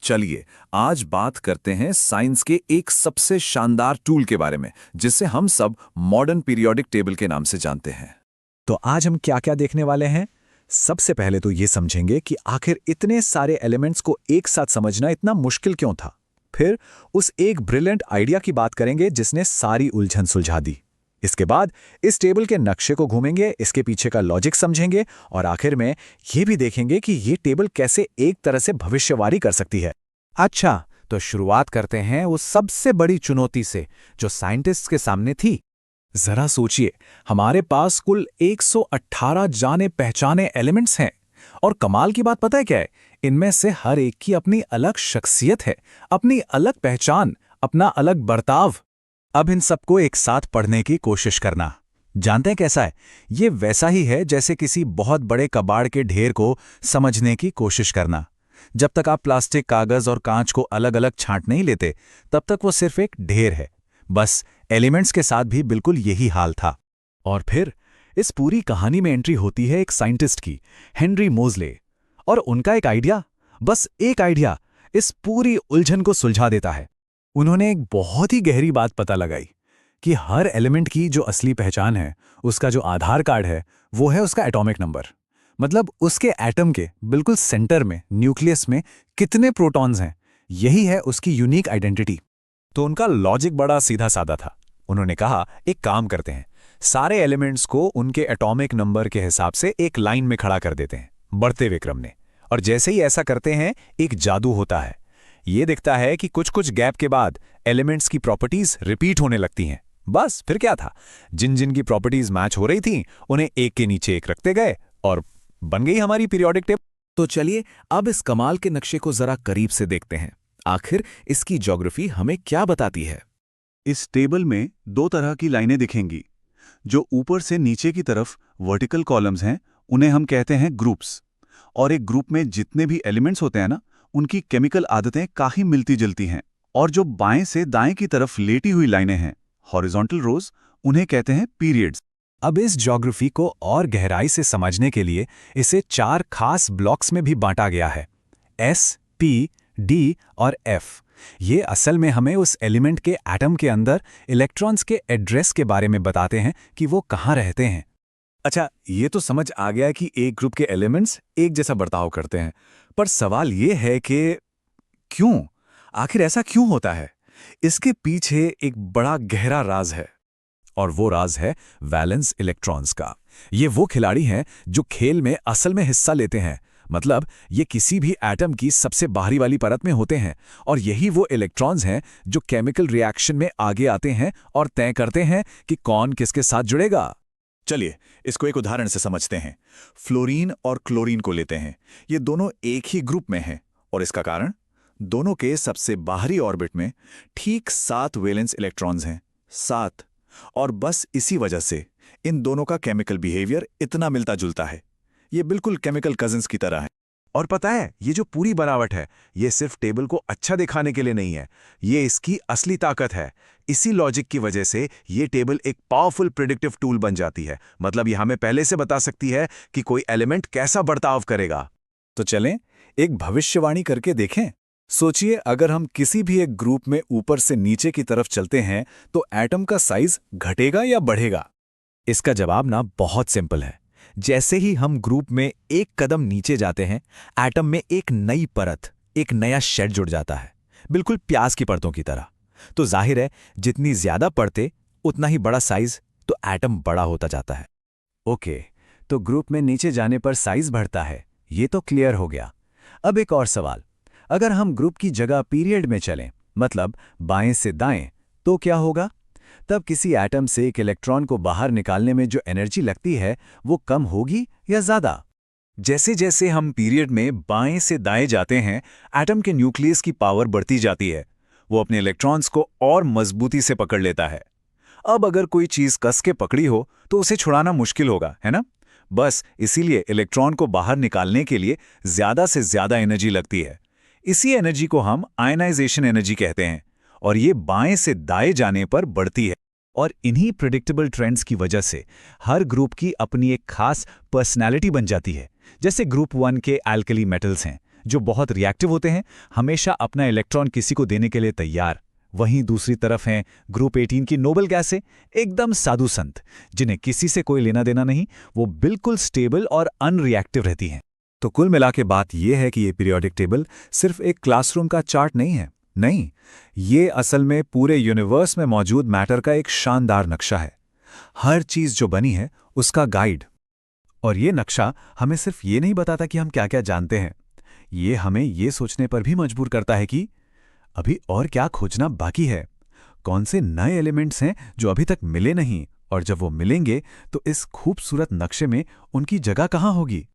चलिए आज बात करते हैं साइंस के एक सबसे शानदार टूल के बारे में जिसे हम सब मॉडर्न पीरियोडिक टेबल के नाम से जानते हैं। तो आज हम क्या क्या देखने वाले हैं। सबसे पहले तो ये समझेंगे कि आखिर इतने सारे एलिमेंट्स को एक साथ समझना इतना मुश्किल क्यों था। फिर उस एक ब्रिलियंट आइडिया की बात करेंगे जिसने सारी उलझन सुलझा दी। इसके बाद इस टेबल के नक्शे को घूमेंगे, इसके पीछे का लॉजिक समझेंगे और आखिर में ये भी देखेंगे कि ये टेबल कैसे एक तरह से भविष्यवाणी कर सकती है। अच्छा, तो शुरुआत करते हैं उस सबसे बड़ी चुनौती से जो साइंटिस्ट्स के सामने थी। जरा सोचिए, हमारे पास कुल 118 जाने पहचाने एलिमेंट्स हैं और कमाल की बात पता है क्या है, इनमें से हर एक की अपनी अलग शख्सियत है, अपनी अलग पहचान, अपना अलग बर्ताव। अब इन सबको एक साथ पढ़ने की कोशिश करना, जानते हैं कैसा है? ये वैसा ही है जैसे किसी बहुत बड़े कबाड़ के ढेर को समझने की कोशिश करना। जब तक आप प्लास्टिक, कागज और कांच को अलग अलग छांट नहीं लेते, तब तक वो सिर्फ एक ढेर है। बस एलिमेंट्स के साथ भी बिल्कुल यही हाल था। और फिर इस पूरी कहानी में एंट्री होती है एक साइंटिस्ट की, हेनरी मोज़ले, और उनका एक आइडिया, बस एक आइडिया, इस पूरी उलझन को सुलझा देता है। उन्होंने एक बहुत ही गहरी बात पता लगाई कि हर एलिमेंट की जो असली पहचान है, उसका जो आधार कार्ड है, वो है उसका एटॉमिक नंबर। मतलब उसके एटम के बिल्कुल सेंटर में, न्यूक्लियस में कितने प्रोटॉन्स हैं, यही है उसकी यूनिक आइडेंटिटी। तो उनका लॉजिक बड़ा सीधा साधा था। उन्होंने कहा, एक काम करते हैं, सारे एलिमेंट्स को उनके एटॉमिक नंबर के हिसाब से एक लाइन में खड़ा कर देते हैं, बढ़ते हुए क्रम में। और जैसे ही ऐसा करते हैं, एक जादू होता है। ये दिखता है कि कुछ कुछ गैप के बाद एलिमेंट्स की प्रॉपर्टीज रिपीट होने लगती हैं। बस फिर क्या था, जिन जिन की प्रॉपर्टीज मैच हो रही थी, उन्हें एक के नीचे एक रखते गए और बन गई हमारी पीरियोडिक टेबल। तो चलिए अब इस कमाल के नक्शे को जरा करीब से देखते हैं। आखिर इसकी ज्योग्राफी हमें क्या बताती है? इस टेबल में दो तरह की लाइनें दिखेंगी। जो ऊपर से नीचे की तरफ वर्टिकल कॉलम्स हैं, उन्हें हम कहते हैं ग्रुप्स। और एक ग्रुप में जितने भी एलिमेंट्स होते हैं ना, उनकी केमिकल आदतें काफी मिलती जुलती हैं। और जो बाएं से दाएं की तरफ लेटी हुई लाइनें हैं, हॉरिजॉन्टल रोज, उन्हें कहते हैं पीरियड्स। अब इस ज्योग्राफी को और गहराई से समझने के लिए इसे 4 खास ब्लॉक्स में भी बांटा गया है, एस, पी, डी और एफ। ये असल में हमें उस एलिमेंट के एटम के अंदर इलेक्ट्रॉन्स के एड्रेस के बारे में बताते हैं कि वो कहाँ रहते हैं। अच्छा, ये तो समझ आ गया कि एक ग्रुप के एलिमेंट्स एक जैसा बर्ताव करते हैं, पर सवाल ये है कि क्यों? आखिर ऐसा क्यों होता है? इसके पीछे एक बड़ा गहरा राज है, और वो राज है वैलेंस इलेक्ट्रॉन्स का। ये वो खिलाड़ी हैं जो खेल में असल में हिस्सा लेते हैं। मतलब ये किसी भी एटम की सबसे बाहरी वाली परत में होते हैं, और यही वो इलेक्ट्रॉन्स हैं जो केमिकल रिएक्शन में आगे आते हैं और तय करते हैं कि कौन किसके साथ जुड़ेगा। चलिए इसको एक उदाहरण से समझते हैं। फ्लोरीन और क्लोरीन को लेते हैं। ये दोनों एक ही ग्रुप में हैं, और इसका कारण दोनों के सबसे बाहरी ऑर्बिट में ठीक 7 वैलेंस इलेक्ट्रॉन्स हैं, 7। और बस इसी वजह से इन दोनों का केमिकल बिहेवियर इतना मिलता जुलता है। ये बिल्कुल केमिकल कजिन्स की तरह है। और पता है, ये जो पूरी बनावट है, ये सिर्फ टेबल को अच्छा दिखाने के लिए नहीं है, ये इसकी असली ताकत है। इसी लॉजिक की वजह से ये टेबल एक पावरफुल प्रिडिक्टिव टूल बन जाती है। मतलब ये हमें पहले से बता सकती है कि कोई एलिमेंट कैसा बर्ताव करेगा। तो चलें एक भविष्यवाणी करके देखें। सोचिए, अगर हम किसी भी एक ग्रुप में ऊपर से नीचे की तरफ चलते हैं तो एटम का साइज घटेगा या बढ़ेगा? इसका जवाब ना बहुत सिंपल है। जैसे ही हम ग्रुप में एक कदम नीचे जाते हैं, एटम में एक नई परत, एक नया शेड जुड़ जाता है, बिल्कुल प्याज की परतों की तरह। तो जाहिर है, जितनी ज्यादा परतें उतना ही बड़ा साइज, तो एटम बड़ा होता जाता है। ओके, तो ग्रुप में नीचे जाने पर साइज बढ़ता है, ये तो क्लियर हो गया। अब एक और सवाल, अगर हम ग्रुप की जगह पीरियड में चलें, मतलब बाएं से दाएं, तो क्या होगा? तब किसी एटम से एक इलेक्ट्रॉन को बाहर निकालने में जो एनर्जी लगती है, वो कम होगी या ज्यादा? जैसे जैसे हम पीरियड में बाएं से दाएं जाते हैं, एटम के न्यूक्लियस की पावर बढ़ती जाती है। वो अपने इलेक्ट्रॉन्स को और मजबूती से पकड़ लेता है। अब अगर कोई चीज कस के पकड़ी हो तो उसे छुड़ाना मुश्किल होगा, है ना? बस इसीलिए इलेक्ट्रॉन को बाहर निकालने के लिए ज्यादा से ज्यादा एनर्जी लगती है। इसी एनर्जी को हम आयनाइजेशन एनर्जी कहते हैं, और ये बाएं से दाएं जाने पर बढ़ती है। और इन्हीं प्रिडिक्टेबल ट्रेंड्स की वजह से हर ग्रुप की अपनी एक खास पर्सनैलिटी बन जाती है। जैसे ग्रुप 1 के एल्कली मेटल्स हैं, जो बहुत रिएक्टिव होते हैं, हमेशा अपना इलेक्ट्रॉन किसी को देने के लिए तैयार। वहीं दूसरी तरफ हैं ग्रुप 18 की नोबल गैसें, एकदम साधु संत, जिन्हें किसी से कोई लेना देना नहीं, वो बिल्कुल स्टेबल और अनरिएक्टिव रहती हैं। तो कुल मिला के बात यह है कि ये पीरियोडिक टेबल सिर्फ एक क्लासरूम का चार्ट नहीं है। नहीं, ये असल में पूरे यूनिवर्स में मौजूद मैटर का एक शानदार नक्शा है। हर चीज जो बनी है उसका गाइड। और ये नक्शा हमें सिर्फ ये नहीं बताता कि हम क्या क्या जानते हैं, ये हमें ये सोचने पर भी मजबूर करता है कि अभी और क्या खोजना बाकी है, कौन से नए एलिमेंट्स हैं जो अभी तक मिले नहीं, और जब वो मिलेंगे तो इस खूबसूरत नक्शे में उनकी जगह कहाँ होगी।